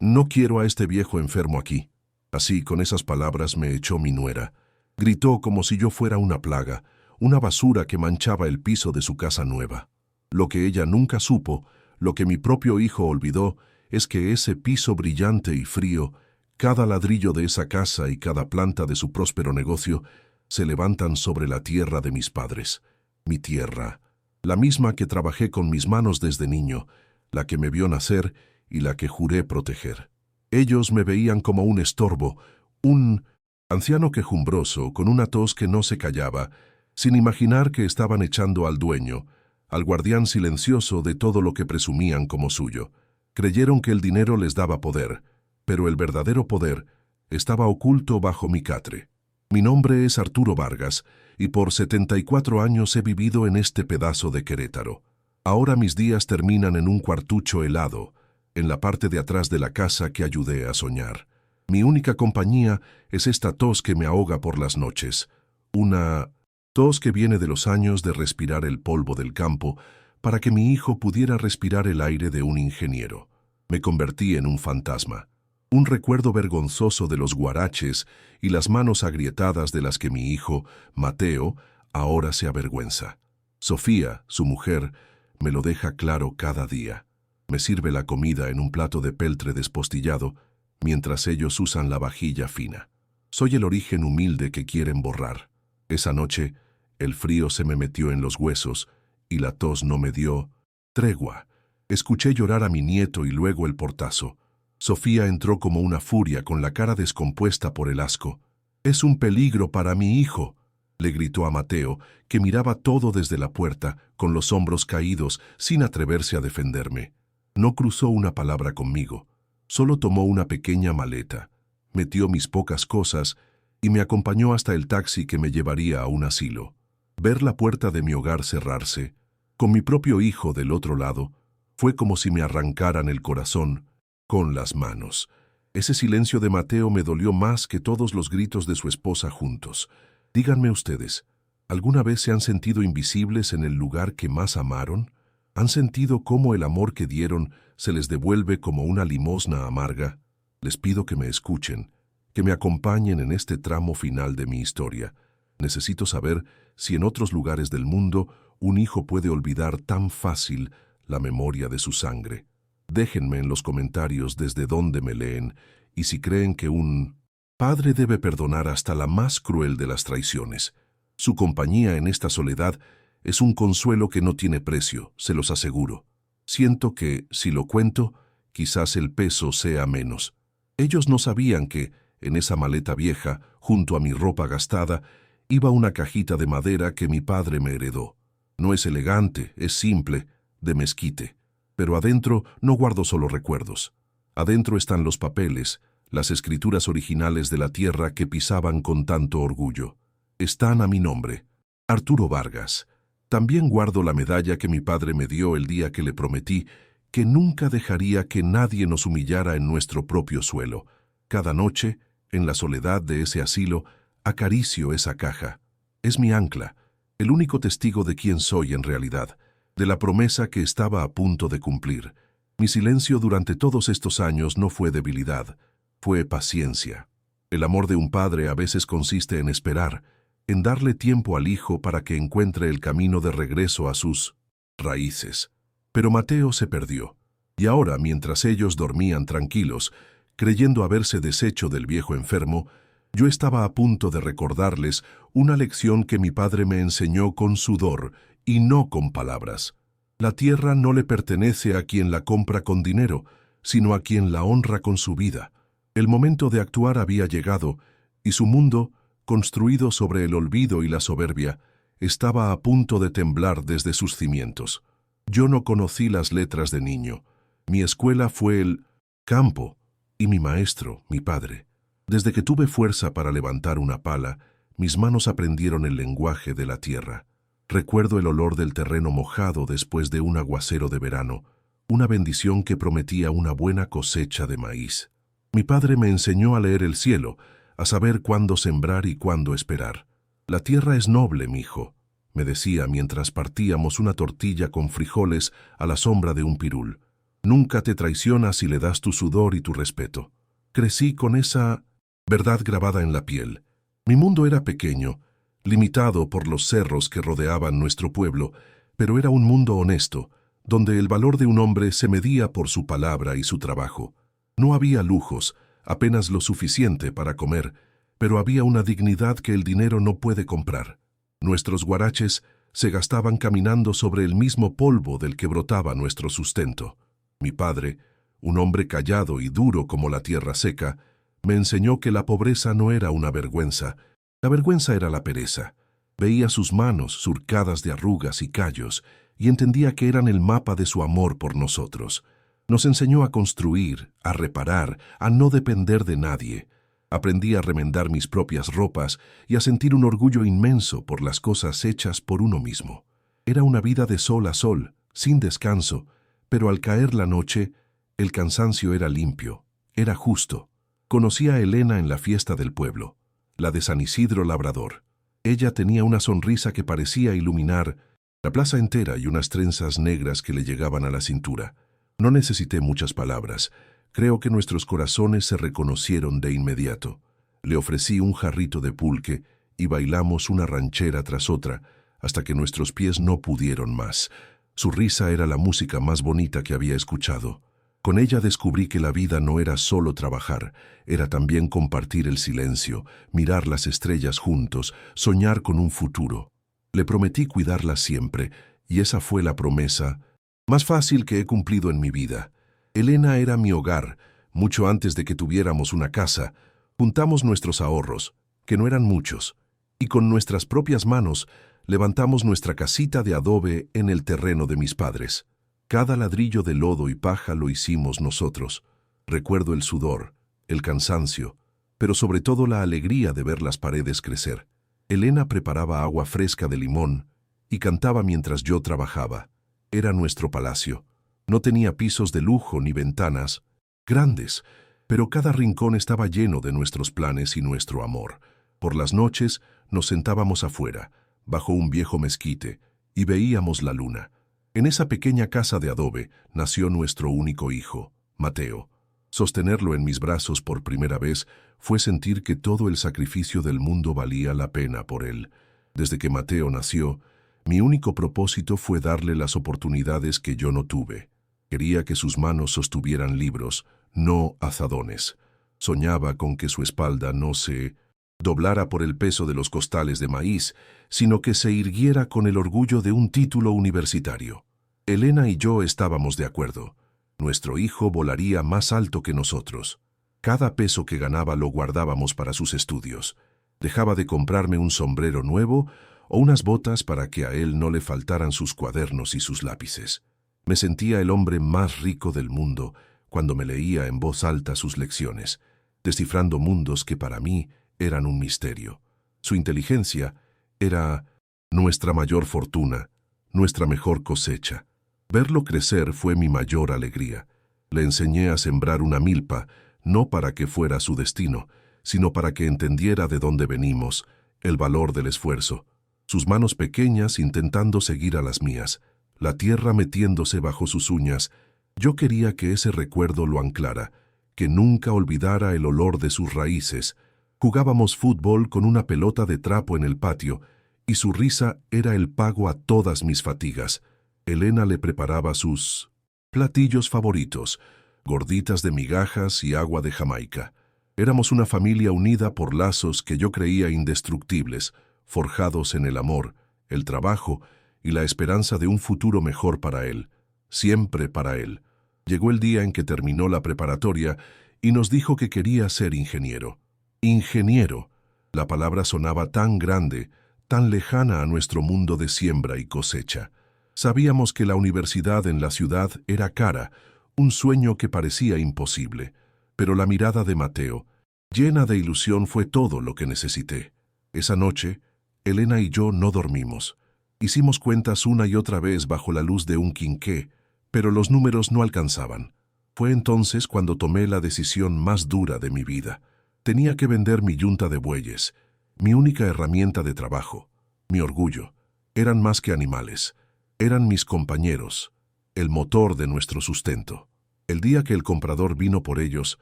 No quiero a este viejo enfermo aquí. Así, con esas palabras, me echó mi nuera. Gritó como si yo fuera una plaga, una basura que manchaba el piso de su casa nueva. Lo que ella nunca supo, lo que mi propio hijo olvidó, es que ese piso brillante y frío, cada ladrillo de esa casa y cada planta de su próspero negocio, se levantan sobre la tierra de mis padres. Mi tierra, la misma que trabajé con mis manos desde niño, la que me vio nacer y la que juré proteger. Ellos me veían como un estorbo, un anciano quejumbroso con una tos que no se callaba, sin imaginar que estaban echando al dueño, al guardián silencioso de todo lo que presumían como suyo. Creyeron que el dinero les daba poder, pero el verdadero poder estaba oculto bajo mi catre. Mi nombre es Arturo Vargas, y por 74 años he vivido en este pedazo de Querétaro. Ahora mis días terminan en un cuartucho helado, en la parte de atrás de la casa que ayudé a soñar. Mi única compañía es esta tos que me ahoga por las noches, una tos que viene de los años de respirar el polvo del campo para que mi hijo pudiera respirar el aire de un ingeniero. Me convertí en un fantasma, un recuerdo vergonzoso de los guaraches y las manos agrietadas de las que mi hijo, Mateo, ahora se avergüenza. Sofía, su mujer, me lo deja claro cada día. Me sirve la comida en un plato de peltre despostillado, mientras ellos usan la vajilla fina. Soy el origen humilde que quieren borrar. Esa noche, el frío se me metió en los huesos y la tos no me dio tregua. Escuché llorar a mi nieto y luego el portazo. Sofía entró como una furia con la cara descompuesta por el asco. «Es un peligro para mi hijo», le gritó a Mateo, que miraba todo desde la puerta, con los hombros caídos, sin atreverse a defenderme. No cruzó una palabra conmigo. Solo tomó una pequeña maleta, metió mis pocas cosas y me acompañó hasta el taxi que me llevaría a un asilo. Ver la puerta de mi hogar cerrarse, con mi propio hijo del otro lado, fue como si me arrancaran el corazón con las manos. Ese silencio de Mateo me dolió más que todos los gritos de su esposa juntos. Díganme ustedes, ¿alguna vez se han sentido invisibles en el lugar que más amaron? ¿Han sentido cómo el amor que dieron se les devuelve como una limosna amarga? Les pido que me escuchen, que me acompañen en este tramo final de mi historia. Necesito saber si en otros lugares del mundo un hijo puede olvidar tan fácil la memoria de su sangre. Déjenme en los comentarios desde dónde me leen y si creen que un padre debe perdonar hasta la más cruel de las traiciones. Su compañía en esta soledad es un consuelo que no tiene precio, se los aseguro. Siento que, si lo cuento, quizás el peso sea menos. Ellos no sabían que, en esa maleta vieja, junto a mi ropa gastada, iba una cajita de madera que mi padre me heredó. No es elegante, es simple, de mezquite. Pero adentro no guardo solo recuerdos. Adentro están los papeles, las escrituras originales de la tierra que pisaban con tanto orgullo. Están a mi nombre, Arturo Vargas. También guardo la medalla que mi padre me dio el día que le prometí que nunca dejaría que nadie nos humillara en nuestro propio suelo. Cada noche, en la soledad de ese asilo, acaricio esa caja. Es mi ancla, el único testigo de quién soy en realidad, de la promesa que estaba a punto de cumplir. Mi silencio durante todos estos años no fue debilidad, fue paciencia. El amor de un padre a veces consiste en esperar, en darle tiempo al hijo para que encuentre el camino de regreso a sus raíces. Pero Mateo se perdió, y ahora, mientras ellos dormían tranquilos, creyendo haberse deshecho del viejo enfermo, yo estaba a punto de recordarles una lección que mi padre me enseñó con sudor y no con palabras. La tierra no le pertenece a quien la compra con dinero, sino a quien la honra con su vida. El momento de actuar había llegado, y su mundo, construido sobre el olvido y la soberbia, estaba a punto de temblar desde sus cimientos. Yo no conocí las letras de niño. Mi escuela fue el campo, y mi maestro, mi padre. Desde que tuve fuerza para levantar una pala, mis manos aprendieron el lenguaje de la tierra. Recuerdo el olor del terreno mojado después de un aguacero de verano, una bendición que prometía una buena cosecha de maíz. Mi padre me enseñó a leer el cielo, a saber cuándo sembrar y cuándo esperar. La tierra es noble, mijo, me decía mientras partíamos una tortilla con frijoles a la sombra de un pirul. Nunca te traicionas si le das tu sudor y tu respeto. Crecí con esa verdad grabada en la piel. Mi mundo era pequeño, limitado por los cerros que rodeaban nuestro pueblo, pero era un mundo honesto, donde el valor de un hombre se medía por su palabra y su trabajo. No había lujos, apenas lo suficiente para comer, pero había una dignidad que el dinero no puede comprar. Nuestros guaraches se gastaban caminando sobre el mismo polvo del que brotaba nuestro sustento. Mi padre, un hombre callado y duro como la tierra seca, me enseñó que la pobreza no era una vergüenza. La vergüenza era la pereza. Veía sus manos surcadas de arrugas y callos y entendía que eran el mapa de su amor por nosotros. Nos enseñó a construir, a reparar, a no depender de nadie. Aprendí a remendar mis propias ropas y a sentir un orgullo inmenso por las cosas hechas por uno mismo. Era una vida de sol a sol, sin descanso, pero al caer la noche, el cansancio era limpio, era justo. Conocí a Elena en la fiesta del pueblo, la de San Isidro Labrador. Ella tenía una sonrisa que parecía iluminar la plaza entera y unas trenzas negras que le llegaban a la cintura. No necesité muchas palabras. Creo que nuestros corazones se reconocieron de inmediato. Le ofrecí un jarrito de pulque y bailamos una ranchera tras otra hasta que nuestros pies no pudieron más. Su risa era la música más bonita que había escuchado. Con ella descubrí que la vida no era solo trabajar, era también compartir el silencio, mirar las estrellas juntos, soñar con un futuro. Le prometí cuidarla siempre, y esa fue la promesa más fácil que he cumplido en mi vida. Elena era mi hogar. Mucho antes de que tuviéramos una casa, juntamos nuestros ahorros, que no eran muchos, y con nuestras propias manos levantamos nuestra casita de adobe en el terreno de mis padres. Cada ladrillo de lodo y paja lo hicimos nosotros. Recuerdo el sudor, el cansancio, pero sobre todo la alegría de ver las paredes crecer. Elena preparaba agua fresca de limón y cantaba mientras yo trabajaba. Era nuestro palacio. No tenía pisos de lujo ni ventanas grandes, pero cada rincón estaba lleno de nuestros planes y nuestro amor. Por las noches nos sentábamos afuera, bajo un viejo mezquite, y veíamos la luna. En esa pequeña casa de adobe nació nuestro único hijo, Mateo. Sostenerlo en mis brazos por primera vez fue sentir que todo el sacrificio del mundo valía la pena por él. Desde que Mateo nació, mi único propósito fue darle las oportunidades que yo no tuve. Quería que sus manos sostuvieran libros, no azadones. Soñaba con que su espalda no se doblara por el peso de los costales de maíz, sino que se irguiera con el orgullo de un título universitario. Elena y yo estábamos de acuerdo. Nuestro hijo volaría más alto que nosotros. Cada peso que ganaba lo guardábamos para sus estudios. Dejaba de comprarme un sombrero nuevo o unas botas para que a él no le faltaran sus cuadernos y sus lápices. Me sentía el hombre más rico del mundo cuando me leía en voz alta sus lecciones, descifrando mundos que para mí eran un misterio. Su inteligencia era nuestra mayor fortuna, nuestra mejor cosecha. Verlo crecer fue mi mayor alegría. Le enseñé a sembrar una milpa, no para que fuera su destino, sino para que entendiera de dónde venimos, el valor del esfuerzo. Sus manos pequeñas intentando seguir a las mías, la tierra metiéndose bajo sus uñas. Yo quería que ese recuerdo lo anclara, que nunca olvidara el olor de sus raíces. Jugábamos fútbol con una pelota de trapo en el patio, y su risa era el pago a todas mis fatigas. Elena le preparaba sus platillos favoritos, gorditas de migajas y agua de Jamaica. Éramos una familia unida por lazos que yo creía indestructibles, forjados en el amor, el trabajo y la esperanza de un futuro mejor para él, siempre para él. Llegó el día en que terminó la preparatoria y nos dijo que quería ser ingeniero. Ingeniero. La palabra sonaba tan grande, tan lejana a nuestro mundo de siembra y cosecha. Sabíamos que la universidad en la ciudad era cara, un sueño que parecía imposible, pero la mirada de Mateo, llena de ilusión, fue todo lo que necesité. Esa noche, Elena y yo no dormimos. Hicimos cuentas una y otra vez bajo la luz de un quinqué, pero los números no alcanzaban. Fue entonces cuando tomé la decisión más dura de mi vida. Tenía que vender mi yunta de bueyes, mi única herramienta de trabajo, mi orgullo. Eran más que animales, eran mis compañeros, el motor de nuestro sustento. El día que el comprador vino por ellos,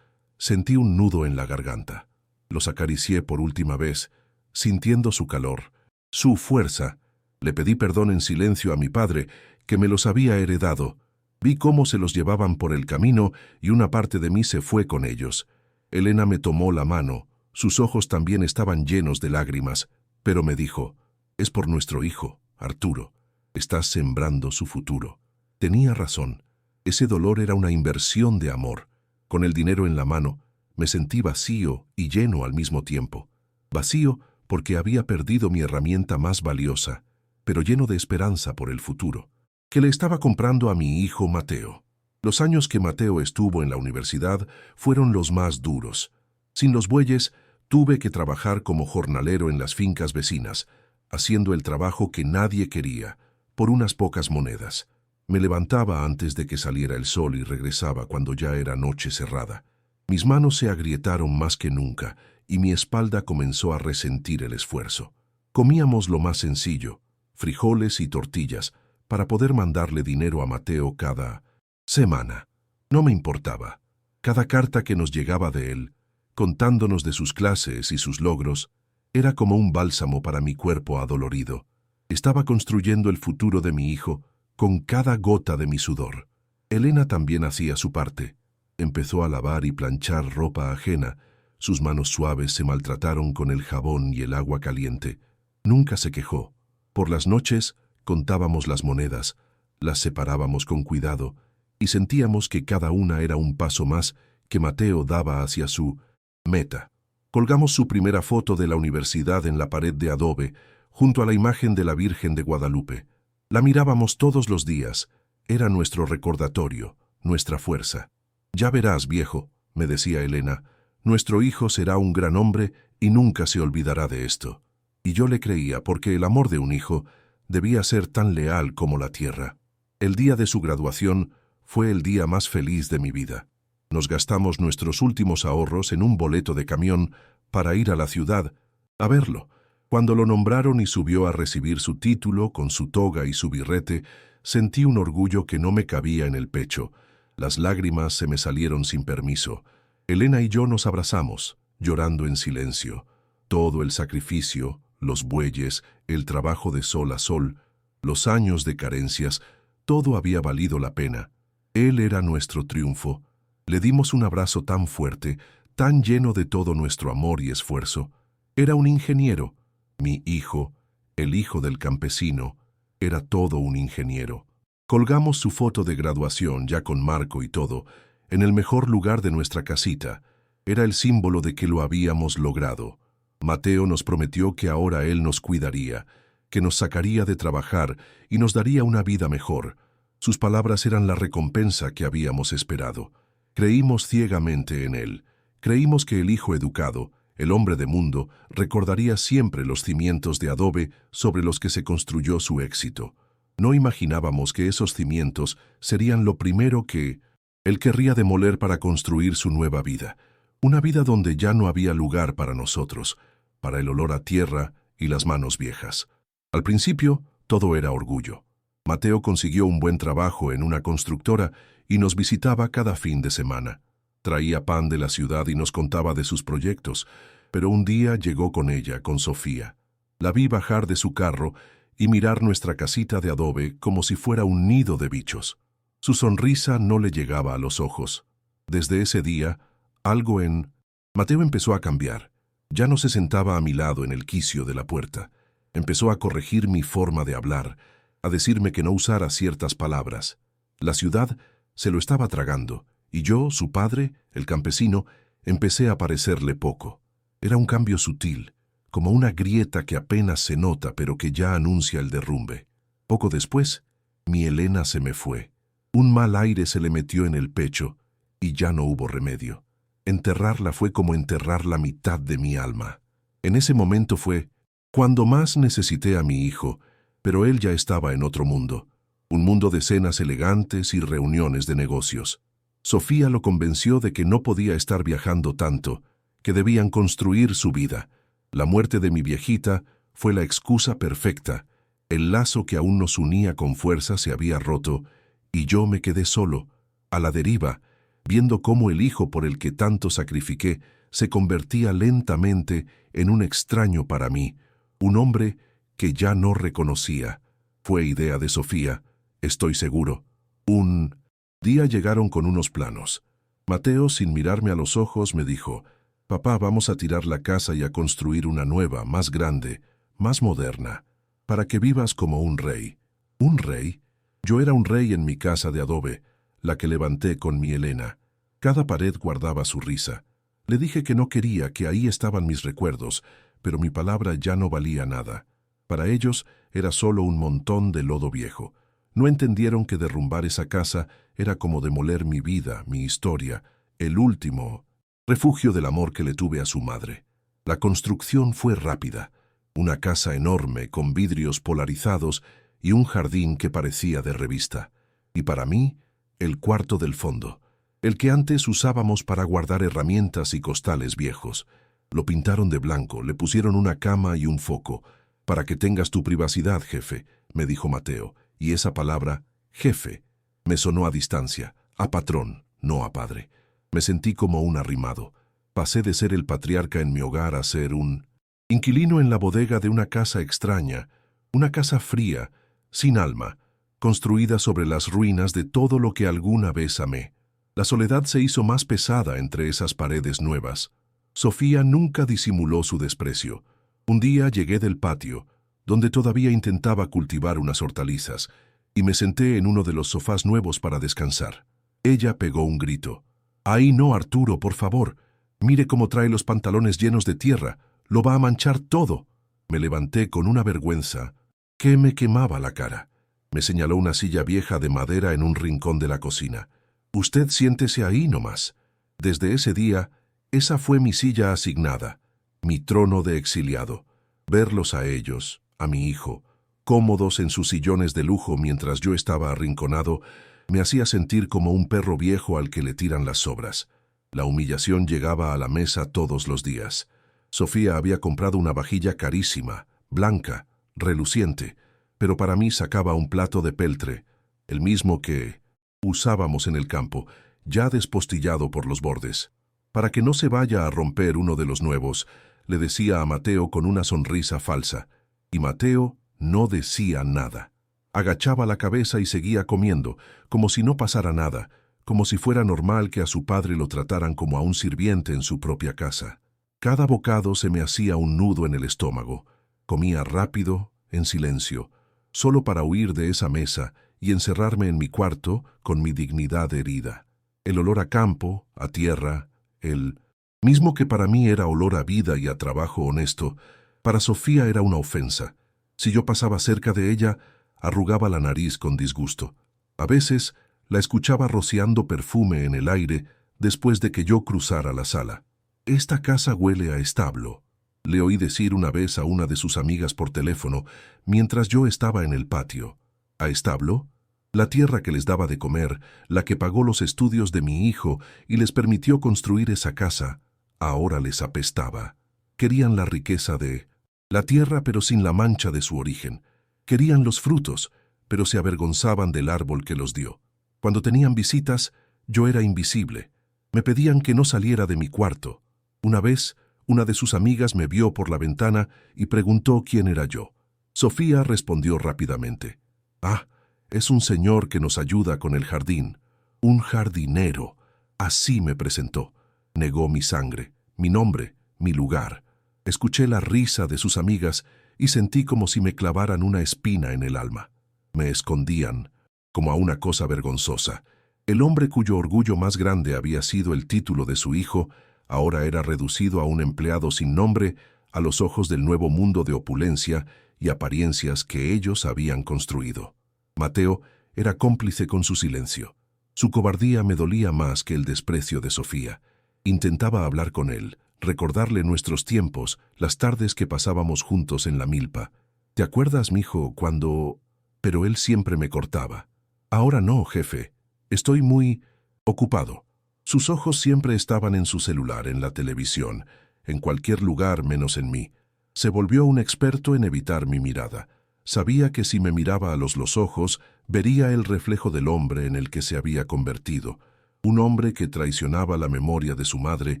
sentí un nudo en la garganta. Los acaricié por última vez, sintiendo su calor, su fuerza. Le pedí perdón en silencio a mi padre, que me los había heredado. Vi cómo se los llevaban por el camino y una parte de mí se fue con ellos. Elena me tomó la mano, sus ojos también estaban llenos de lágrimas, pero me dijo, «Es por nuestro hijo, Arturo. Estás sembrando su futuro». Tenía razón. Ese dolor era una inversión de amor. Con el dinero en la mano, me sentí vacío y lleno al mismo tiempo. Vacío porque había perdido mi herramienta más valiosa, pero lleno de esperanza por el futuro, que le estaba comprando a mi hijo Mateo. Los años que Mateo estuvo en la universidad fueron los más duros. Sin los bueyes, tuve que trabajar como jornalero en las fincas vecinas, haciendo el trabajo que nadie quería, por unas pocas monedas. Me levantaba antes de que saliera el sol y regresaba cuando ya era noche cerrada. Mis manos se agrietaron más que nunca y mi espalda comenzó a resentir el esfuerzo. Comíamos lo más sencillo, frijoles y tortillas, para poder mandarle dinero a Mateo cada semana. No me importaba. Cada carta que nos llegaba de él, contándonos de sus clases y sus logros, era como un bálsamo para mi cuerpo adolorido. Estaba construyendo el futuro de mi hijo con cada gota de mi sudor. Elena también hacía su parte. Empezó a lavar y planchar ropa ajena. Sus manos suaves se maltrataron con el jabón y el agua caliente. Nunca se quejó. Por las noches contábamos las monedas, las separábamos con cuidado y sentíamos que cada una era un paso más que Mateo daba hacia su meta. Colgamos su primera foto de la universidad en la pared de adobe, junto a la imagen de la Virgen de Guadalupe. La mirábamos todos los días. Era nuestro recordatorio, nuestra fuerza. «Ya verás, viejo», me decía Elena, «nuestro hijo será un gran hombre y nunca se olvidará de esto». Y yo le creía porque el amor de un hijo debía ser tan leal como la tierra. El día de su graduación fue el día más feliz de mi vida. Nos gastamos nuestros últimos ahorros en un boleto de camión para ir a la ciudad a verlo. Cuando lo nombraron y subió a recibir su título con su toga y su birrete, sentí un orgullo que no me cabía en el pecho. Las lágrimas se me salieron sin permiso. Elena y yo nos abrazamos, llorando en silencio. Todo el sacrificio, los bueyes, el trabajo de sol a sol, los años de carencias, todo había valido la pena. Él era nuestro triunfo. Le dimos un abrazo tan fuerte, tan lleno de todo nuestro amor y esfuerzo. Era un ingeniero. Mi hijo, el hijo del campesino, era todo un ingeniero. Colgamos su foto de graduación, ya con marco y todo, en el mejor lugar de nuestra casita. Era el símbolo de que lo habíamos logrado. Mateo nos prometió que ahora él nos cuidaría, que nos sacaría de trabajar y nos daría una vida mejor. Sus palabras eran la recompensa que habíamos esperado. Creímos ciegamente en él. Creímos que el hijo educado, el hombre de mundo, recordaría siempre los cimientos de adobe sobre los que se construyó su éxito. No imaginábamos que esos cimientos serían lo primero que él querría demoler para construir su nueva vida. Una vida donde ya no había lugar para nosotros, para el olor a tierra y las manos viejas. Al principio, todo era orgullo. Mateo consiguió un buen trabajo en una constructora y nos visitaba cada fin de semana. Traía pan de la ciudad y nos contaba de sus proyectos, pero un día llegó con ella, con Sofía. La vi bajar de su carro y mirar nuestra casita de adobe como si fuera un nido de bichos. Su sonrisa no le llegaba a los ojos. Desde ese día, algo en Mateo empezó a cambiar. Ya no se sentaba a mi lado en el quicio de la puerta. Empezó a corregir mi forma de hablar, a decirme que no usara ciertas palabras. La ciudad se lo estaba tragando, y yo, su padre, el campesino, empecé a parecerle poco. Era un cambio sutil, como una grieta que apenas se nota pero que ya anuncia el derrumbe. Poco después, mi Elena se me fue. Un mal aire se le metió en el pecho y ya no hubo remedio. Enterrarla fue como enterrar la mitad de mi alma. En ese momento fue cuando más necesité a mi hijo, pero él ya estaba en otro mundo. Un mundo de cenas elegantes y reuniones de negocios. Sofía lo convenció de que no podía estar viajando tanto, que debían construir su vida. La muerte de mi viejita fue la excusa perfecta. El lazo que aún nos unía con fuerza se había roto, y yo me quedé solo, a la deriva, viendo cómo el hijo por el que tanto sacrifiqué se convertía lentamente en un extraño para mí, un hombre que ya no reconocía. Fue idea de Sofía, estoy seguro. Un día llegaron con unos planos. Mateo, sin mirarme a los ojos, me dijo: «Papá, vamos a tirar la casa y a construir una nueva, más grande, más moderna, para que vivas como un rey». ¿Un rey? Yo era un rey en mi casa de adobe, la que levanté con mi Elena. Cada pared guardaba su risa. Le dije que no quería, que ahí estaban mis recuerdos, pero mi palabra ya no valía nada. Para ellos era solo un montón de lodo viejo. No entendieron que derrumbar esa casa era como demoler mi vida, mi historia, el último refugio del amor que le tuve a su madre. La construcción fue rápida. Una casa enorme con vidrios polarizados y un jardín que parecía de revista. Y para mí, el cuarto del fondo, el que antes usábamos para guardar herramientas y costales viejos. Lo pintaron de blanco, le pusieron una cama y un foco. «Para que tengas tu privacidad, jefe», me dijo Mateo, y esa palabra, jefe, me sonó a distancia, a patrón, no a padre. Me sentí como un arrimado. Pasé de ser el patriarca en mi hogar a ser un inquilino en la bodega de una casa extraña, una casa fría, sin alma, construida sobre las ruinas de todo lo que alguna vez amé. La soledad se hizo más pesada entre esas paredes nuevas. Sofía nunca disimuló su desprecio. Un día llegué del patio, donde todavía intentaba cultivar unas hortalizas, y me senté en uno de los sofás nuevos para descansar. Ella pegó un grito. «Ahí no, Arturo, por favor. Mire cómo trae los pantalones llenos de tierra. Lo va a manchar todo». Me levanté con una vergüenza que me quemaba la cara. Me señaló una silla vieja de madera en un rincón de la cocina. «Usted siéntese ahí nomás». Desde ese día, esa fue mi silla asignada, mi trono de exiliado. Verlos a ellos, a mi hijo, cómodos en sus sillones de lujo mientras yo estaba arrinconado, me hacía sentir como un perro viejo al que le tiran las sobras. La humillación llegaba a la mesa todos los días. Sofía había comprado una vajilla carísima, blanca, reluciente, pero para mí sacaba un plato de peltre, el mismo que usábamos en el campo, ya despostillado por los bordes. «Para que no se vaya a romper uno de los nuevos», le decía a Mateo con una sonrisa falsa. Y Mateo no decía nada. Agachaba la cabeza y seguía comiendo, como si no pasara nada, como si fuera normal que a su padre lo trataran como a un sirviente en su propia casa. Cada bocado se me hacía un nudo en el estómago. Comía rápido, en silencio, solo para huir de esa mesa y encerrarme en mi cuarto con mi dignidad herida. El olor a campo, a tierra, el mismo que para mí era olor a vida y a trabajo honesto, para Sofía era una ofensa. Si yo pasaba cerca de ella, arrugaba la nariz con disgusto. A veces la escuchaba rociando perfume en el aire después de que yo cruzara la sala. «Esta casa huele a establo», le oí decir una vez a una de sus amigas por teléfono mientras yo estaba en el patio. ¿A establo? La tierra que les daba de comer, la que pagó los estudios de mi hijo y les permitió construir esa casa, ahora les apestaba. Querían la riqueza de la tierra, pero sin la mancha de su origen. Querían los frutos, pero se avergonzaban del árbol que los dio. Cuando tenían visitas, yo era invisible. Me pedían que no saliera de mi cuarto. Una vez, una de sus amigas me vio por la ventana y preguntó quién era yo. Sofía respondió rápidamente. «Ah, es un señor que nos ayuda con el jardín. Un jardinero». Así me presentó. Negó mi sangre, mi nombre, mi lugar. Escuché la risa de sus amigas y sentí como si me clavaran una espina en el alma. Me escondían, como a una cosa vergonzosa. El hombre cuyo orgullo más grande había sido el título de su hijo, ahora era reducido a un empleado sin nombre a los ojos del nuevo mundo de opulencia y apariencias que ellos habían construido. Mateo era cómplice con su silencio. Su cobardía me dolía más que el desprecio de Sofía. Intentaba hablar con él, recordarle nuestros tiempos, las tardes que pasábamos juntos en la milpa. «¿Te acuerdas, mijo, cuando...?» Pero él siempre me cortaba. «Ahora no, jefe. Estoy muy ocupado». Sus ojos siempre estaban en su celular, en la televisión, en cualquier lugar menos en mí. Se volvió un experto en evitar mi mirada. Sabía que si me miraba a los ojos, vería el reflejo del hombre en el que se había convertido. Un hombre que traicionaba la memoria de su madre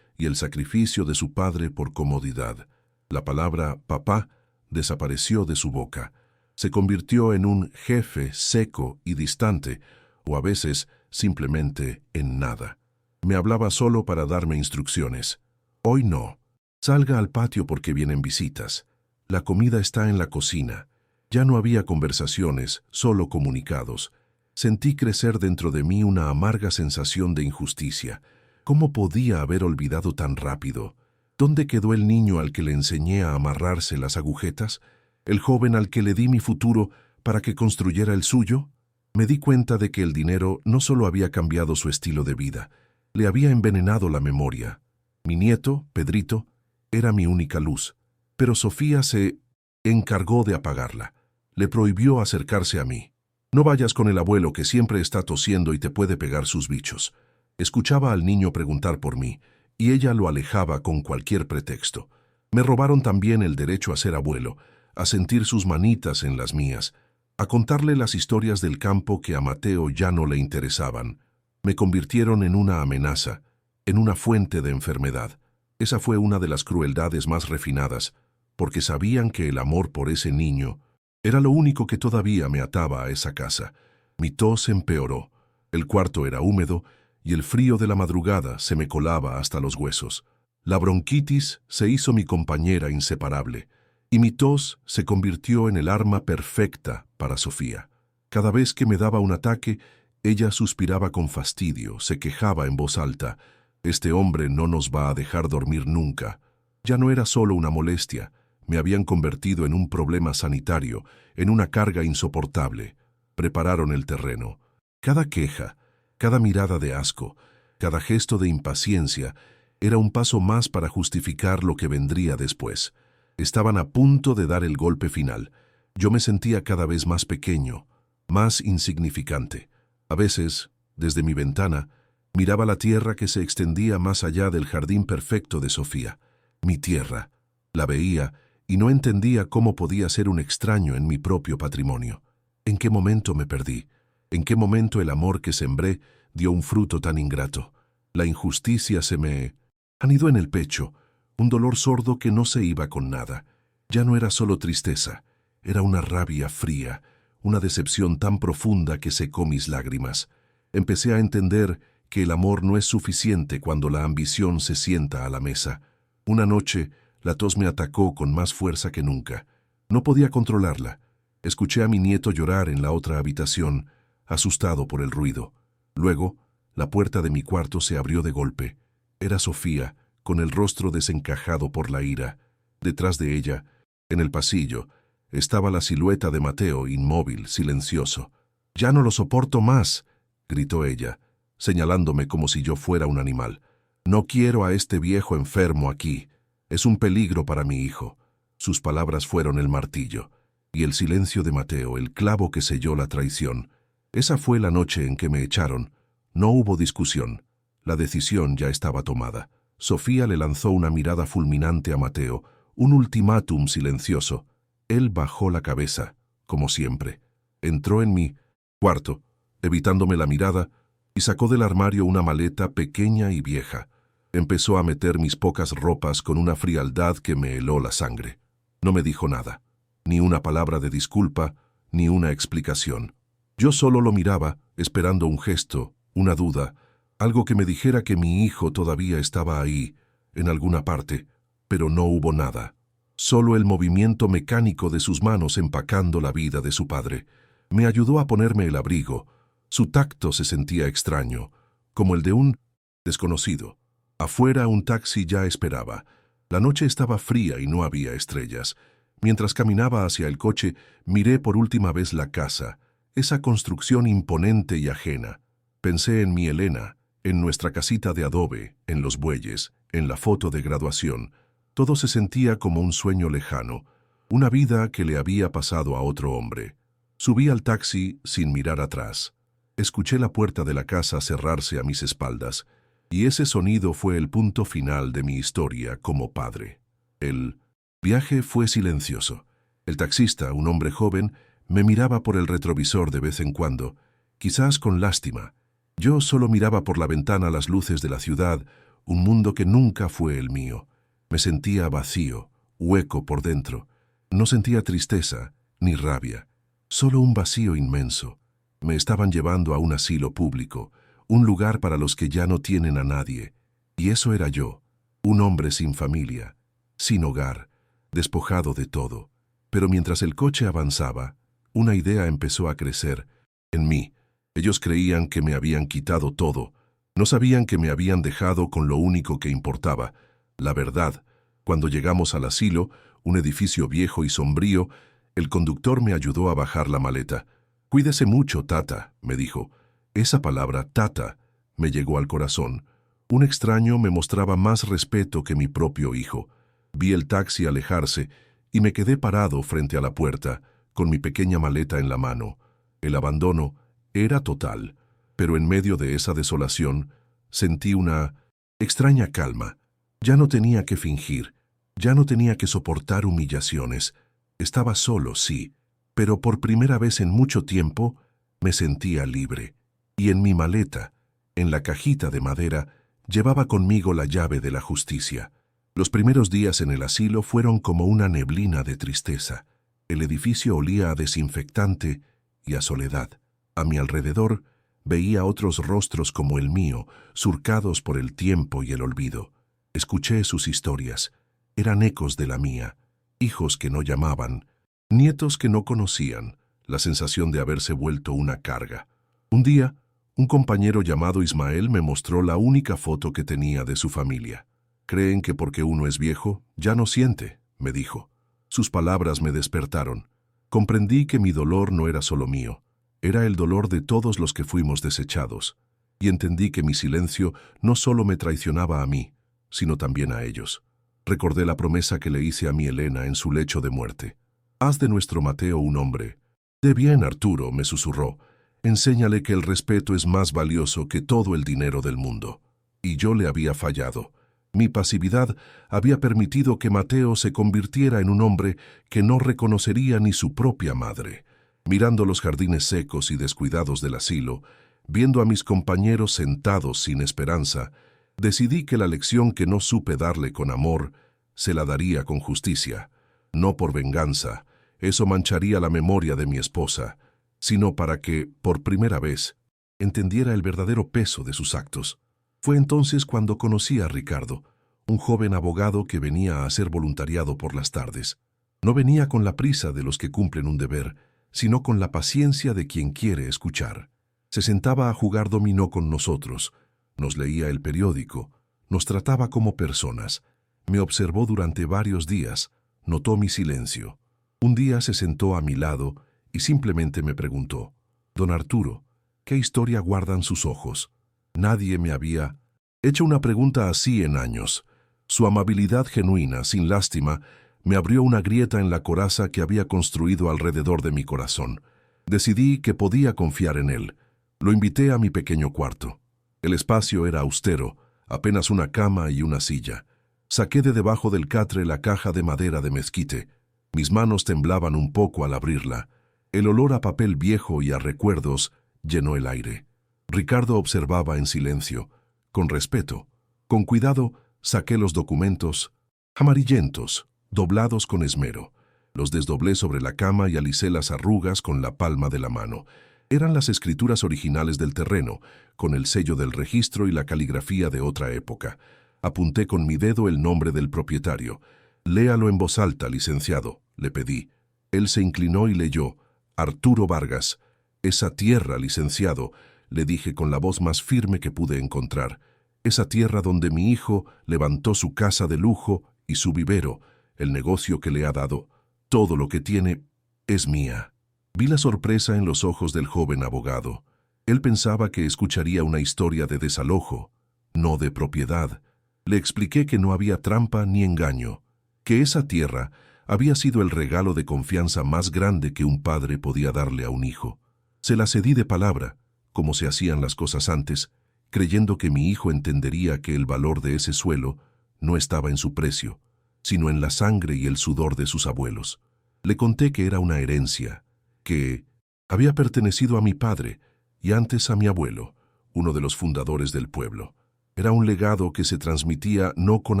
y el sacrificio de su padre por comodidad. La palabra papá desapareció de su boca. Se convirtió en un jefe seco y distante, o a veces simplemente en nada. Me hablaba solo para darme instrucciones. Hoy no. Salga al patio porque vienen visitas. La comida está en la cocina. Ya no había conversaciones, solo comunicados. Sentí crecer dentro de mí una amarga sensación de injusticia. ¿Cómo podía haber olvidado tan rápido? ¿Dónde quedó el niño al que le enseñé a amarrarse las agujetas? ¿El joven al que le di mi futuro para que construyera el suyo? Me di cuenta de que el dinero no solo había cambiado su estilo de vida, le había envenenado la memoria. Mi nieto, Pedrito, era mi única luz, pero Sofía se encargó de apagarla. Le prohibió acercarse a mí. No vayas con el abuelo que siempre está tosiendo y te puede pegar sus bichos. Escuchaba al niño preguntar por mí, y ella lo alejaba con cualquier pretexto. Me robaron también el derecho a ser abuelo, a sentir sus manitas en las mías, a contarle las historias del campo que a Mateo ya no le interesaban. Me convirtieron en una amenaza, en una fuente de enfermedad. Esa fue una de las crueldades más refinadas, porque sabían que el amor por ese niño era lo único que todavía me ataba a esa casa. Mi tos empeoró, el cuarto era húmedo y el frío de la madrugada se me colaba hasta los huesos. La bronquitis se hizo mi compañera inseparable, y mi tos se convirtió en el arma perfecta para Sofía. Cada vez que me daba un ataque, ella suspiraba con fastidio, se quejaba en voz alta. Este hombre no nos va a dejar dormir nunca. Ya no era solo una molestia, me habían convertido en un problema sanitario, en una carga insoportable. Prepararon el terreno. Cada queja, cada mirada de asco, cada gesto de impaciencia, era un paso más para justificar lo que vendría después. Estaban a punto de dar el golpe final. Yo me sentía cada vez más pequeño, más insignificante. A veces, desde mi ventana, miraba la tierra que se extendía más allá del jardín perfecto de Sofía. Mi tierra. La veía y no entendía cómo podía ser un extraño en mi propio patrimonio. ¿En qué momento me perdí? ¿En qué momento el amor que sembré dio un fruto tan ingrato? La injusticia se me anidó en el pecho, un dolor sordo que no se iba con nada. Ya no era solo tristeza, era una rabia fría, una decepción tan profunda que secó mis lágrimas. Empecé a entender que el amor no es suficiente cuando la ambición se sienta a la mesa. Una noche, la tos me atacó con más fuerza que nunca. No podía controlarla. Escuché a mi nieto llorar en la otra habitación, asustado por el ruido. Luego, la puerta de mi cuarto se abrió de golpe. Era Sofía, con el rostro desencajado por la ira. Detrás de ella, en el pasillo, estaba la silueta de Mateo, inmóvil, silencioso. «¡Ya no lo soporto más!», gritó ella, señalándome como si yo fuera un animal. «No quiero a este viejo enfermo aquí. Es un peligro para mi hijo». Sus palabras fueron el martillo, y el silencio de Mateo, el clavo que selló la traición. Esa fue la noche en que me echaron. No hubo discusión. La decisión ya estaba tomada. Sofía le lanzó una mirada fulminante a Mateo, un ultimátum silencioso. Él bajó la cabeza, como siempre. Entró en mi cuarto, evitándome la mirada, y sacó del armario una maleta pequeña y vieja. Empezó a meter mis pocas ropas con una frialdad que me heló la sangre. No me dijo nada, ni una palabra de disculpa, ni una explicación. Yo solo lo miraba, esperando un gesto, una duda, algo que me dijera que mi hijo todavía estaba ahí, en alguna parte, pero no hubo nada. Solo el movimiento mecánico de sus manos empacando la vida de su padre. Me ayudó a ponerme el abrigo. Su tacto se sentía extraño, como el de un desconocido. Afuera un taxi ya esperaba. La noche estaba fría y no había estrellas. Mientras caminaba hacia el coche, miré por última vez la casa, esa construcción imponente y ajena. Pensé en mi Elena, en nuestra casita de adobe, en los bueyes, en la foto de graduación. Todo se sentía como un sueño lejano, una vida que le había pasado a otro hombre. Subí al taxi sin mirar atrás. Escuché la puerta de la casa cerrarse a mis espaldas, y ese sonido fue el punto final de mi historia como padre. El viaje fue silencioso. El taxista, un hombre joven, me miraba por el retrovisor de vez en cuando, quizás con lástima, Yo solo miraba por la ventana las luces de la ciudad, un mundo que nunca fue el mío. Me sentía vacío, hueco por dentro. No sentía tristeza ni rabia, solo un vacío inmenso. Me estaban llevando a un asilo público, un lugar para los que ya no tienen a nadie. Y eso era yo, un hombre sin familia, sin hogar, despojado de todo. Pero mientras el coche avanzaba, una idea empezó a crecer en mí. Ellos creían que me habían quitado todo. No sabían que me habían dejado con lo único que importaba, la verdad. Cuando llegamos al asilo, un edificio viejo y sombrío, el conductor me ayudó a bajar la maleta. «Cuídese mucho, Tata», me dijo. Esa palabra, Tata, me llegó al corazón. Un extraño me mostraba más respeto que mi propio hijo. Vi el taxi alejarse y me quedé parado frente a la puerta, con mi pequeña maleta en la mano. El abandono era total, pero en medio de esa desolación sentí una extraña calma. Ya no tenía que fingir, ya no tenía que soportar humillaciones. Estaba solo, sí, pero por primera vez en mucho tiempo me sentía libre. Y en mi maleta, en la cajita de madera, llevaba conmigo la llave de la justicia. Los primeros días en el asilo fueron como una neblina de tristeza. El edificio olía a desinfectante y a soledad. A mi alrededor veía otros rostros como el mío, surcados por el tiempo y el olvido. Escuché sus historias. Eran ecos de la mía, hijos que no llamaban, nietos que no conocían, la sensación de haberse vuelto una carga. Un día, un compañero llamado Ismael me mostró la única foto que tenía de su familia. «Creen que porque uno es viejo, ya no siente», me dijo. Sus palabras me despertaron. Comprendí que mi dolor no era solo mío, era el dolor de todos los que fuimos desechados. Y entendí que mi silencio no solo me traicionaba a mí, sino también a ellos. Recordé la promesa que le hice a mi Elena en su lecho de muerte. «Haz de nuestro Mateo un hombre». «De bien, Arturo», me susurró. «Enséñale que el respeto es más valioso que todo el dinero del mundo». Y yo le había fallado. Mi pasividad había permitido que Mateo se convirtiera en un hombre que no reconocería ni su propia madre. Mirando los jardines secos y descuidados del asilo, viendo a mis compañeros sentados sin esperanza, decidí que la lección que no supe darle con amor, se la daría con justicia. No por venganza, eso mancharía la memoria de mi esposa, sino para que, por primera vez, entendiera el verdadero peso de sus actos. Fue entonces cuando conocí a Ricardo, un joven abogado que venía a hacer voluntariado por las tardes. No venía con la prisa de los que cumplen un deber, sino con la paciencia de quien quiere escuchar. Se sentaba a jugar dominó con nosotros, nos leía el periódico, nos trataba como personas. Me observó durante varios días, notó mi silencio. Un día se sentó a mi lado y simplemente me preguntó: «Don Arturo, ¿qué historia guardan sus ojos?». Nadie me había hecho una pregunta así en años. Su amabilidad genuina, sin lástima, me abrió una grieta en la coraza que había construido alrededor de mi corazón. Decidí que podía confiar en él. Lo invité a mi pequeño cuarto. El espacio era austero, apenas una cama y una silla. Saqué de debajo del catre la caja de madera de mezquite. Mis manos temblaban un poco al abrirla. El olor a papel viejo y a recuerdos llenó el aire. Ricardo observaba en silencio, con respeto. Con cuidado saqué los documentos, amarillentos, doblados con esmero. Los desdoblé sobre la cama y alicé las arrugas con la palma de la mano. Eran las escrituras originales del terreno, con el sello del registro y la caligrafía de otra época. Apunté con mi dedo el nombre del propietario. «Léalo en voz alta, licenciado», le pedí. Él se inclinó y leyó: «Arturo Vargas». «Esa tierra, licenciado», le dije con la voz más firme que pude encontrar. «Esa tierra donde mi hijo levantó su casa de lujo y su vivero, el negocio que le ha dado, todo lo que tiene, es mía». Vi la sorpresa en los ojos del joven abogado. Él pensaba que escucharía una historia de desalojo, no de propiedad. Le expliqué que no había trampa ni engaño, que esa tierra había sido el regalo de confianza más grande que un padre podía darle a un hijo. Se la cedí de palabra, como se hacían las cosas antes, creyendo que mi hijo entendería que el valor de ese suelo no estaba en su precio, sino en la sangre y el sudor de sus abuelos. Le conté que era una herencia, que había pertenecido a mi padre y antes a mi abuelo, uno de los fundadores del pueblo. Era un legado que se transmitía no con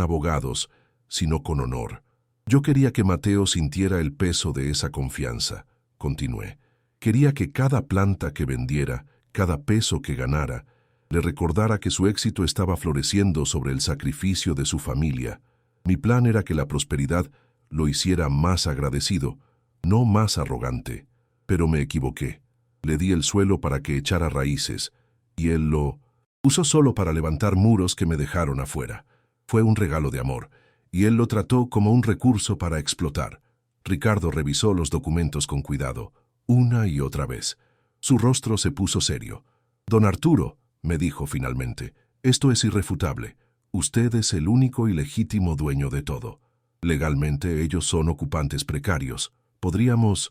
abogados, sino con honor. Yo quería que Mateo sintiera el peso de esa confianza. Continué. Quería que cada planta que vendiera, cada peso que ganara, le recordara que su éxito estaba floreciendo sobre el sacrificio de su familia. Mi plan era que la prosperidad lo hiciera más agradecido, no más arrogante. Pero me equivoqué. Le di el suelo para que echara raíces, y él lo usó solo para levantar muros que me dejaron afuera. Fue un regalo de amor, y él lo trató como un recurso para explotar. Ricardo revisó los documentos con cuidado, una y otra vez. Su rostro se puso serio. «Don Arturo», me dijo finalmente, «esto es irrefutable. Usted es el único y legítimo dueño de todo. Legalmente ellos son ocupantes precarios. Podríamos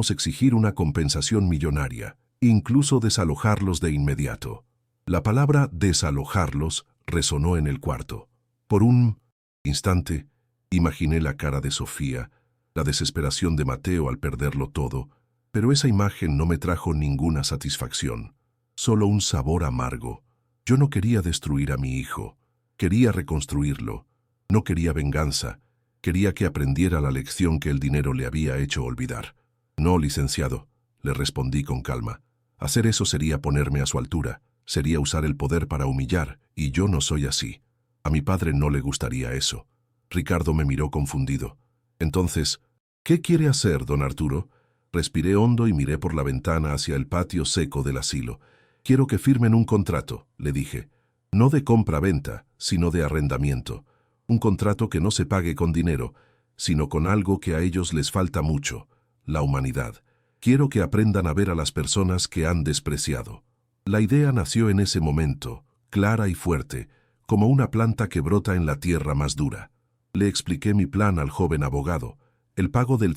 exigir una compensación millonaria, incluso desalojarlos de inmediato». La palabra desalojarlos resonó en el cuarto. Por un instante, imaginé la cara de Sofía, la desesperación de Mateo al perderlo todo, pero esa imagen no me trajo ninguna satisfacción, solo un sabor amargo. Yo no quería destruir a mi hijo, quería reconstruirlo. No quería venganza, quería que aprendiera la lección que el dinero le había hecho olvidar. «No, licenciado», le respondí con calma. «Hacer eso sería ponerme a su altura, sería usar el poder para humillar, y yo no soy así. A mi padre no le gustaría eso». Ricardo me miró confundido. «Entonces, ¿qué quiere hacer, don Arturo?». Respiré hondo y miré por la ventana hacia el patio seco del asilo. «Quiero que firmen un contrato», le dije. «No de compra-venta, sino de arrendamiento. Un contrato que no se pague con dinero, sino con algo que a ellos les falta mucho, la humanidad. Quiero que aprendan a ver a las personas que han despreciado». La idea nació en ese momento, clara y fuerte, como una planta que brota en la tierra más dura. Le expliqué mi plan al joven abogado. El pago del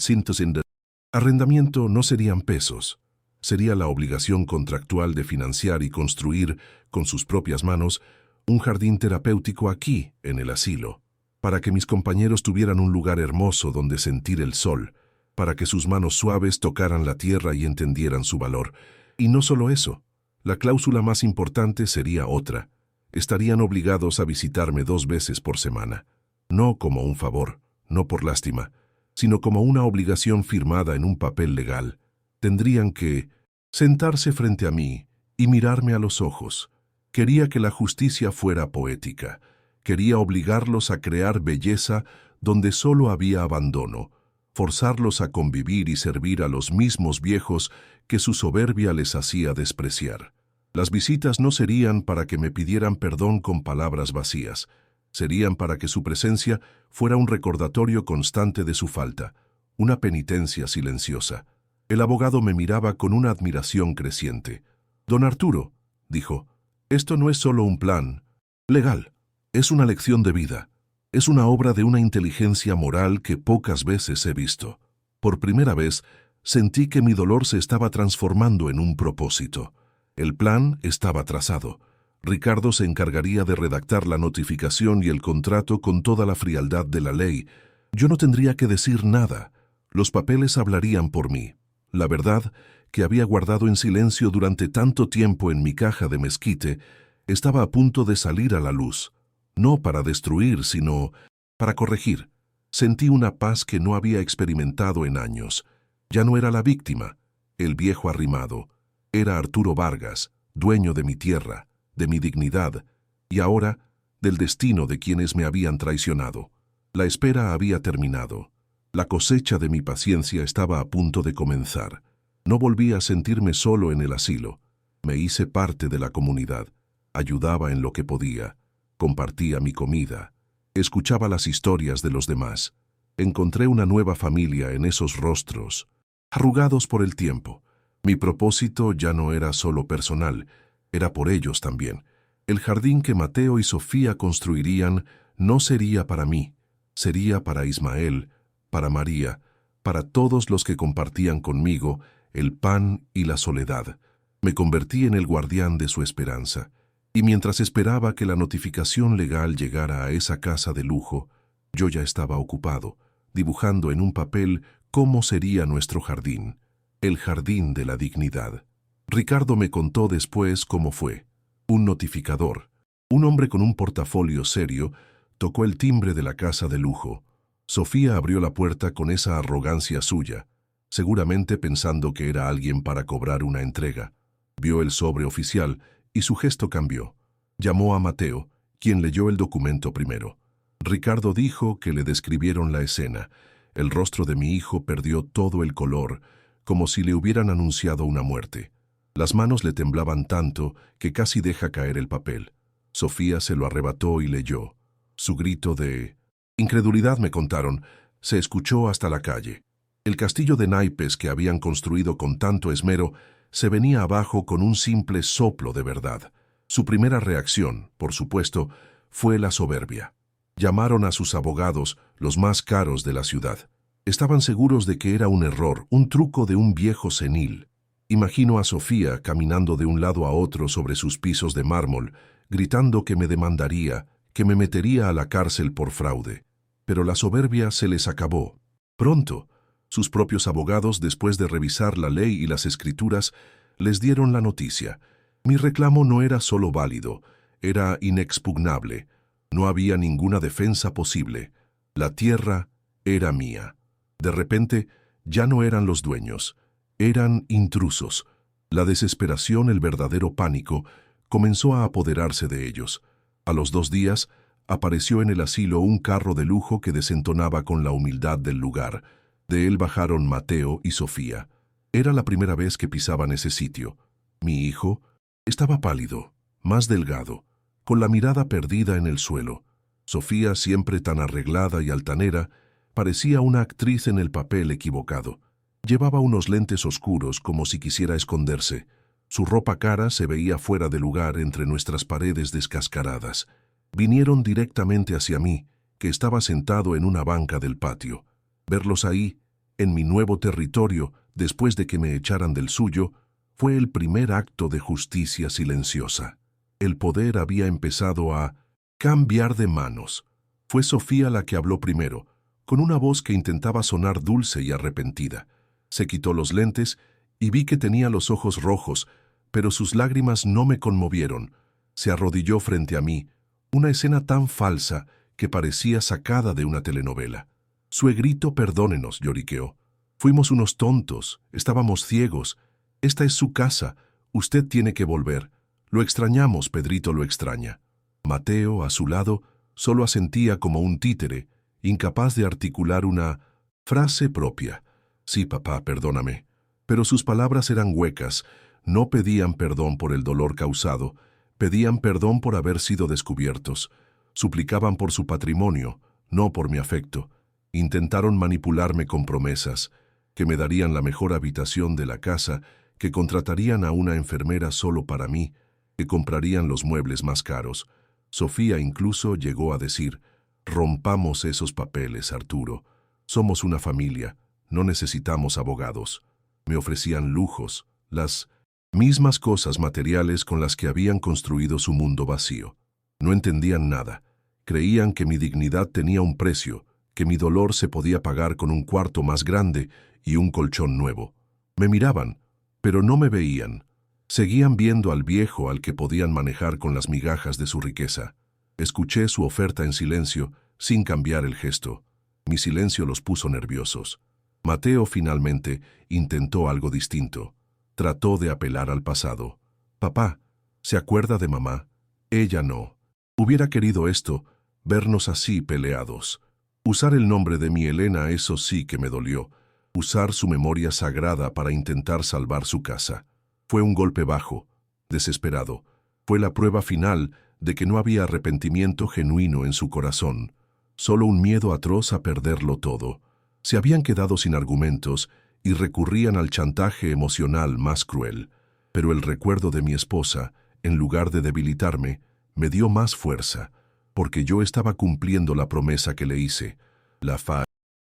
arrendamiento no serían pesos. Sería la obligación contractual de financiar y construir, con sus propias manos, un jardín terapéutico aquí, en el asilo, para que mis compañeros tuvieran un lugar hermoso donde sentir el sol, para que sus manos suaves tocaran la tierra y entendieran su valor. Y no solo eso, la cláusula más importante sería otra. Estarían obligados a visitarme 2 veces por semana, no como un favor, no por lástima, sino como una obligación firmada en un papel legal. Tendrían que sentarse frente a mí y mirarme a los ojos. Quería que la justicia fuera poética. Quería obligarlos a crear belleza donde solo había abandono, forzarlos a convivir y servir a los mismos viejos que su soberbia les hacía despreciar. Las visitas no serían para que me pidieran perdón con palabras vacías, serían para que su presencia fuera un recordatorio constante de su falta, una penitencia silenciosa. El abogado me miraba con una admiración creciente. «Don Arturo», dijo, «esto no es solo un plan legal, es una lección de vida. Es una obra de una inteligencia moral que pocas veces he visto. Por primera vez, sentí que mi dolor se estaba transformando en un propósito. El plan estaba trazado. Ricardo se encargaría de redactar la notificación y el contrato con toda la frialdad de la ley. Yo no tendría que decir nada. Los papeles hablarían por mí. La verdad, que había guardado en silencio durante tanto tiempo en mi caja de mezquite, estaba a punto de salir a la luz. No para destruir, sino para corregir. Sentí una paz que no había experimentado en años. Ya no era la víctima, el viejo arrimado. Era Arturo Vargas, dueño de mi tierra, de mi dignidad, y ahora del destino de quienes me habían traicionado. La espera había terminado. La cosecha de mi paciencia estaba a punto de comenzar. No volví a sentirme solo en el asilo. Me hice parte de la comunidad. Ayudaba en lo que podía. Compartía mi comida. Escuchaba las historias de los demás. Encontré una nueva familia en esos rostros, arrugados por el tiempo. Mi propósito ya no era solo personal, era por ellos también. El jardín que Mateo y Sofía construirían no sería para mí, sería para Ismael, para María, para todos los que compartían conmigo el pan y la soledad. Me convertí en el guardián de su esperanza. Y mientras esperaba que la notificación legal llegara a esa casa de lujo, yo ya estaba ocupado, dibujando en un papel cómo sería nuestro jardín, el jardín de la dignidad. Ricardo me contó después cómo fue. Un notificador. Un hombre con un portafolio serio tocó el timbre de la casa de lujo. Sofía abrió la puerta con esa arrogancia suya, seguramente pensando que era alguien para cobrar una entrega. Vio el sobre oficial y su gesto cambió. Llamó a Mateo, quien leyó el documento primero. Ricardo dijo que le describieron la escena. El rostro de mi hijo perdió todo el color, como si le hubieran anunciado una muerte. Las manos le temblaban tanto que casi deja caer el papel. Sofía se lo arrebató y leyó. Su grito de incredulidad, me contaron, se escuchó hasta la calle. El castillo de naipes que habían construido con tanto esmero se venía abajo con un simple soplo de verdad. Su primera reacción, por supuesto, fue la soberbia. Llamaron a sus abogados, los más caros de la ciudad. Estaban seguros de que era un error, un truco de un viejo senil. Imagino a Sofía caminando de un lado a otro sobre sus pisos de mármol, gritando que me demandaría, que me metería a la cárcel por fraude. Pero la soberbia se les acabó. Pronto, sus propios abogados, después de revisar la ley y las escrituras, les dieron la noticia. Mi reclamo no era solo válido, era inexpugnable. No había ninguna defensa posible. La tierra era mía. De repente, ya no eran los dueños. Eran intrusos. La desesperación, el verdadero pánico, comenzó a apoderarse de ellos. A los 2 días, apareció en el asilo un carro de lujo que desentonaba con la humildad del lugar. De él bajaron Mateo y Sofía. Era la primera vez que pisaban ese sitio. Mi hijo estaba pálido, más delgado, con la mirada perdida en el suelo. Sofía, siempre tan arreglada y altanera, parecía una actriz en el papel equivocado. Llevaba unos lentes oscuros como si quisiera esconderse. Su ropa cara se veía fuera de lugar entre nuestras paredes descascaradas. Vinieron directamente hacia mí, que estaba sentado en una banca del patio. Verlos ahí, en mi nuevo territorio, después de que me echaran del suyo, fue el primer acto de justicia silenciosa. El poder había empezado a cambiar de manos. Fue Sofía la que habló primero, con una voz que intentaba sonar dulce y arrepentida. Se quitó los lentes y vi que tenía los ojos rojos, pero sus lágrimas no me conmovieron. Se arrodilló frente a mí, una escena tan falsa que parecía sacada de una telenovela. Suegrito, perdónenos, lloriqueó. Fuimos unos tontos, estábamos ciegos. Esta es su casa, usted tiene que volver. Lo extrañamos, Pedrito lo extraña. Mateo, a su lado, solo asentía como un títere, incapaz de articular una frase propia. Sí, papá, perdóname. Pero sus palabras eran huecas, no pedían perdón por el dolor causado, pedían perdón por haber sido descubiertos, suplicaban por su patrimonio, no por mi afecto. Intentaron manipularme con promesas, que me darían la mejor habitación de la casa, que contratarían a una enfermera solo para mí, que comprarían los muebles más caros. Sofía incluso llegó a decir, rompamos esos papeles, Arturo. Somos una familia, no necesitamos abogados. Me ofrecían lujos, las mismas cosas materiales con las que habían construido su mundo vacío. No entendían nada. Creían que mi dignidad tenía un precio, que mi dolor se podía pagar con un cuarto más grande y un colchón nuevo. Me miraban, pero no me veían. Seguían viendo al viejo al que podían manejar con las migajas de su riqueza. Escuché su oferta en silencio, sin cambiar el gesto. Mi silencio los puso nerviosos. Mateo finalmente intentó algo distinto. Trató de apelar al pasado. Papá, ¿se acuerda de mamá? Ella no. Hubiera querido esto, vernos así peleados. Usar el nombre de mi Elena, eso sí que me dolió. Usar su memoria sagrada para intentar salvar su casa. Fue un golpe bajo, desesperado. Fue la prueba final de que no había arrepentimiento genuino en su corazón, solo un miedo atroz a perderlo todo. Se habían quedado sin argumentos y recurrían al chantaje emocional más cruel. Pero el recuerdo de mi esposa, en lugar de debilitarme, me dio más fuerza, porque yo estaba cumpliendo la promesa que le hice, la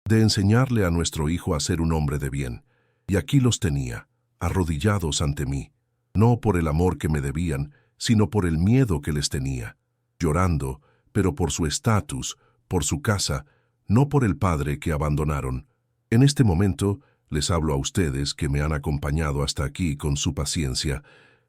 de enseñarle a nuestro hijo a ser un hombre de bien. Y aquí los tenía, arrodillados ante mí, no por el amor que me debían, sino por el miedo que les tenía, llorando, pero por su estatus, por su casa, no por el padre que abandonaron. En este momento, les hablo a ustedes que me han acompañado hasta aquí con su paciencia,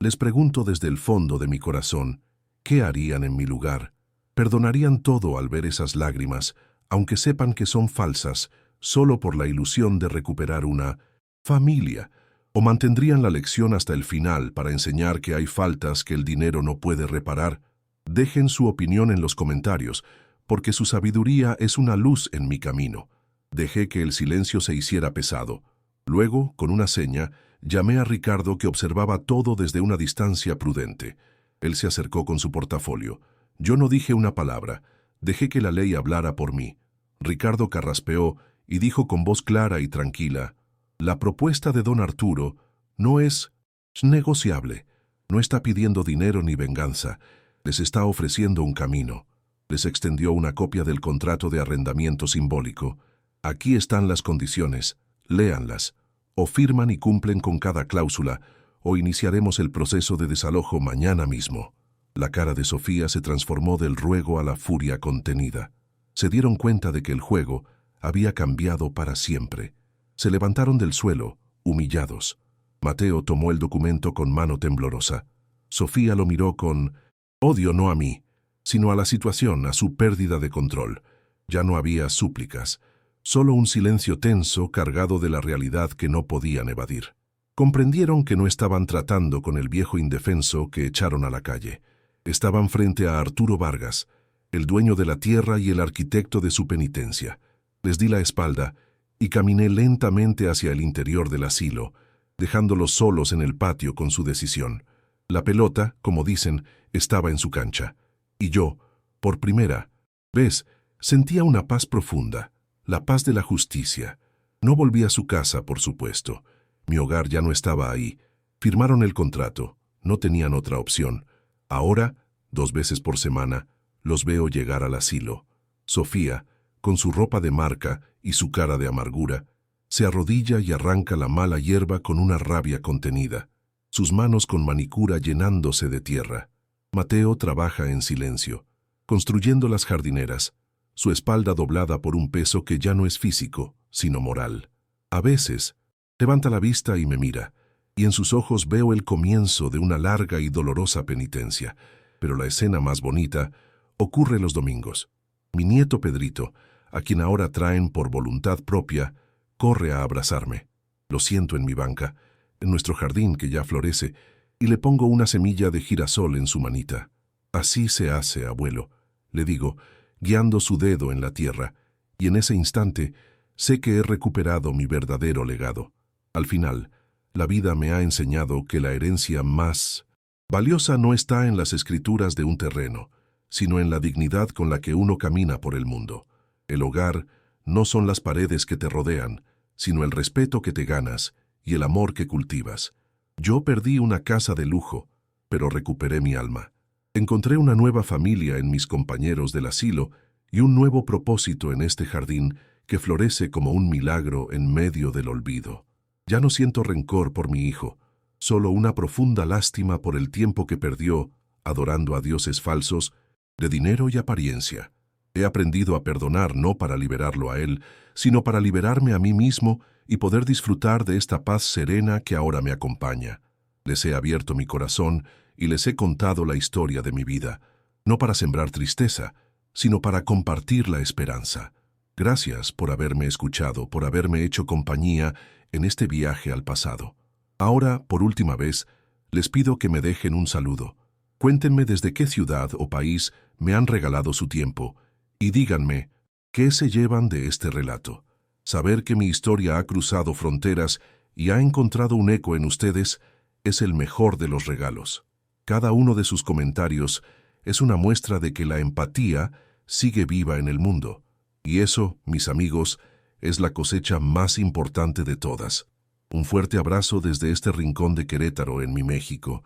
Les pregunto desde el fondo de mi corazón, ¿qué harían en mi lugar? ¿Perdonarían todo al ver esas lágrimas, aunque sepan que son falsas, solo por la ilusión de recuperar una familia? ¿O mantendrían la lección hasta el final para enseñar que hay faltas que el dinero no puede reparar? Dejen su opinión en los comentarios, porque su sabiduría es una luz en mi camino. Dejé que el silencio se hiciera pesado. Luego, con una seña, llamé a Ricardo, que observaba todo desde una distancia prudente. Él se acercó con su portafolio. Yo no dije una palabra. Dejé que la ley hablara por mí. Ricardo carraspeó y dijo con voz clara y tranquila: «La propuesta de don Arturo no es negociable. No está pidiendo dinero ni venganza. Les está ofreciendo un camino». Les extendió una copia del contrato de arrendamiento simbólico. «Aquí están las condiciones. Léanlas. O firman y cumplen con cada cláusula, o iniciaremos el proceso de desalojo mañana mismo». La cara de Sofía se transformó del ruego a la furia contenida. Se dieron cuenta de que el juego había cambiado para siempre. Se levantaron del suelo, humillados. Mateo tomó el documento con mano temblorosa. Sofía lo miró con odio, no a mí, sino a la situación, a su pérdida de control. Ya no había súplicas, solo un silencio tenso cargado de la realidad que no podían evadir. Comprendieron que no estaban tratando con el viejo indefenso que echaron a la calle. Estaban frente a Arturo Vargas, el dueño de la tierra y el arquitecto de su penitencia. Les di la espalda y caminé lentamente hacia el interior del asilo, dejándolos solos en el patio con su decisión. La pelota, como dicen, estaba en su cancha. Y yo, por primera vez, sentía una paz profunda, la paz de la justicia. No volví a su casa, por supuesto. Mi hogar ya no estaba ahí. Firmaron el contrato, no tenían otra opción. Ahora, 2 veces por semana, los veo llegar al asilo. Sofía, con su ropa de marca y su cara de amargura, se arrodilla y arranca la mala hierba con una rabia contenida, sus manos con manicura llenándose de tierra. Mateo trabaja en silencio, construyendo las jardineras, su espalda doblada por un peso que ya no es físico, sino moral. A veces, levanta la vista y me mira, y en sus ojos veo el comienzo de una larga y dolorosa penitencia, pero la escena más bonita ocurre los domingos. Mi nieto Pedrito, a quien ahora traen por voluntad propia, corre a abrazarme. Lo siento en mi banca, en nuestro jardín que ya florece, y le pongo una semilla de girasol en su manita. «Así se hace, abuelo», le digo, guiando su dedo en la tierra, y en ese instante sé que he recuperado mi verdadero legado. Al final, la vida me ha enseñado que la herencia más valiosa no está en las escrituras de un terreno, sino en la dignidad con la que uno camina por el mundo. El hogar no son las paredes que te rodean, sino el respeto que te ganas y el amor que cultivas. Yo perdí una casa de lujo, pero recuperé mi alma. Encontré una nueva familia en mis compañeros del asilo y un nuevo propósito en este jardín que florece como un milagro en medio del olvido. Ya no siento rencor por mi hijo, solo una profunda lástima por el tiempo que perdió adorando a dioses falsos de dinero y apariencia. He aprendido a perdonar no para liberarlo a él, sino para liberarme a mí mismo y poder disfrutar de esta paz serena que ahora me acompaña. Les he abierto mi corazón y les he contado la historia de mi vida, no para sembrar tristeza, sino para compartir la esperanza. Gracias por haberme escuchado, por haberme hecho compañía en este viaje al pasado. Ahora, por última vez, les pido que me dejen un saludo. Cuéntenme desde qué ciudad o país me han regalado su tiempo y díganme qué se llevan de este relato. Saber que mi historia ha cruzado fronteras y ha encontrado un eco en ustedes es el mejor de los regalos. Cada uno de sus comentarios es una muestra de que la empatía sigue viva en el mundo. Y eso, mis amigos, es la cosecha más importante de todas. Un fuerte abrazo desde este rincón de Querétaro, en mi México.